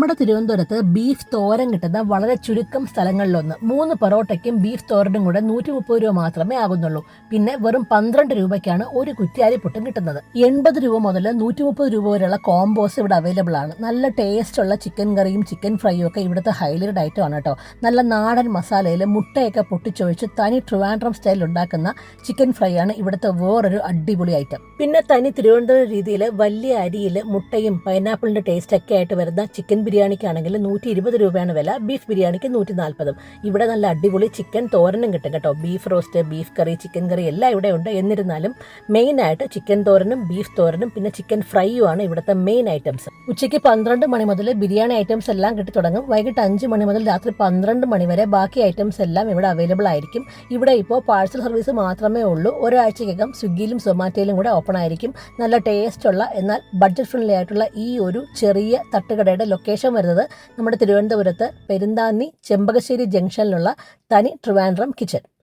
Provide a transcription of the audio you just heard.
നമ്മുടെ തിരുവനന്തപുരത്ത് ബീഫ് തോരൻ കിട്ടുന്ന വളരെ ചുരുക്കം സ്ഥലങ്ങളിലൊന്ന്. 3 പൊറോട്ടയ്ക്കും ബീഫ് തോരനും കൂടെ 130 രൂപ മാത്രമേ ആകുന്നുള്ളൂ. പിന്നെ വെറും 12 രൂപയ്ക്കാണ് ഒരു കുറ്റ്യാലിപ്പുട്ടും കിട്ടുന്നത്. 80 രൂപ മുതൽ 130 രൂപ വരെയുള്ള കോംബോസ് ഇവിടെ അവൈലബിൾ ആണ്. നല്ല ടേസ്റ്റുള്ള ചിക്കൻ കറിയും ചിക്കൻ ഫ്രൈയും ഒക്കെ ഇവിടുത്തെ ഹൈലൈറ്റഡ് ഐറ്റം ആണ് കേട്ടോ. നല്ല നാടൻ മസാലയിൽ മുട്ടയൊക്കെ പൊട്ടിച്ചൊഴിച്ച് തനി ട്രിവാൻഡ്രം സ്റ്റൈലിൽ ഉണ്ടാക്കുന്ന ചിക്കൻ ഫ്രൈ ആണ് ഇവിടുത്തെ വേറൊരു അടിപൊളി ഐറ്റം. പിന്നെ തനി തിരുവനന്തപുരം രീതിയിൽ വലിയ അരിയിൽ മുട്ടയും പൈനാപ്പിളിന്റെ ടേസ്റ്റ് ഒക്കെ ആയിട്ട് വരുന്ന ചിക്കൻ ബിരിയാണിക്കാണെങ്കിൽ 120 രൂപയാണ് വില. ബീഫ് ബിരിയാണിക്ക് 140. ഇവിടെ നല്ല അടിപൊളി ചിക്കൻ തോരനും കിട്ടും കേട്ടോ. ബീഫ് റോസ്റ്റ്, ബീഫ് കറി, ചിക്കൻ കറി എല്ലാം ഇവിടെ ഉണ്ട്. എന്നിരുന്നാലും മെയിനായിട്ട് ചിക്കൻ തോരനും ബീഫ് തോരനും പിന്നെ ചിക്കൻ ഫ്രൈയും ആണ് ഇവിടുത്തെ മെയിൻ ഐറ്റംസ്. ഉച്ചയ്ക്ക് 12 മണി മുതൽ ബിരിയാണി ഐറ്റംസ് എല്ലാം കിട്ടി തുടങ്ങും. വൈകിട്ട് 5 മണി മുതൽ രാത്രി 12 മണി വരെ ബാക്കി ഐറ്റംസ് എല്ലാം ഇവിടെ അവൈലബിൾ ആയിരിക്കും. ഇവിടെ ഇപ്പോൾ പാഴ്സൽ സർവീസ് മാത്രമേ ഉള്ളൂ. ഒരാഴ്ചക്കകം സ്വിഗ്ഗിയിലും സൊമാറ്റോയിലും കൂടെ ഓപ്പൺ ആയിരിക്കും. നല്ല ടേസ്റ്റുള്ള എന്നാൽ ബഡ്ജറ്റ് ഫ്രണ്ട്ലി ആയിട്ടുള്ള ഈ ഒരു ചെറിയ തട്ടുകടയുടെ ലൊക്കേഷൻ വരുന്നത് നമ്മുടെ തിരുവനന്തപുരത്ത് പെരുന്താന്നി ചെമ്പകശ്ശേരി ജംഗ്ഷനിലുള്ള തനി ട്രിവാൻഡ്രം കിച്ചൺ.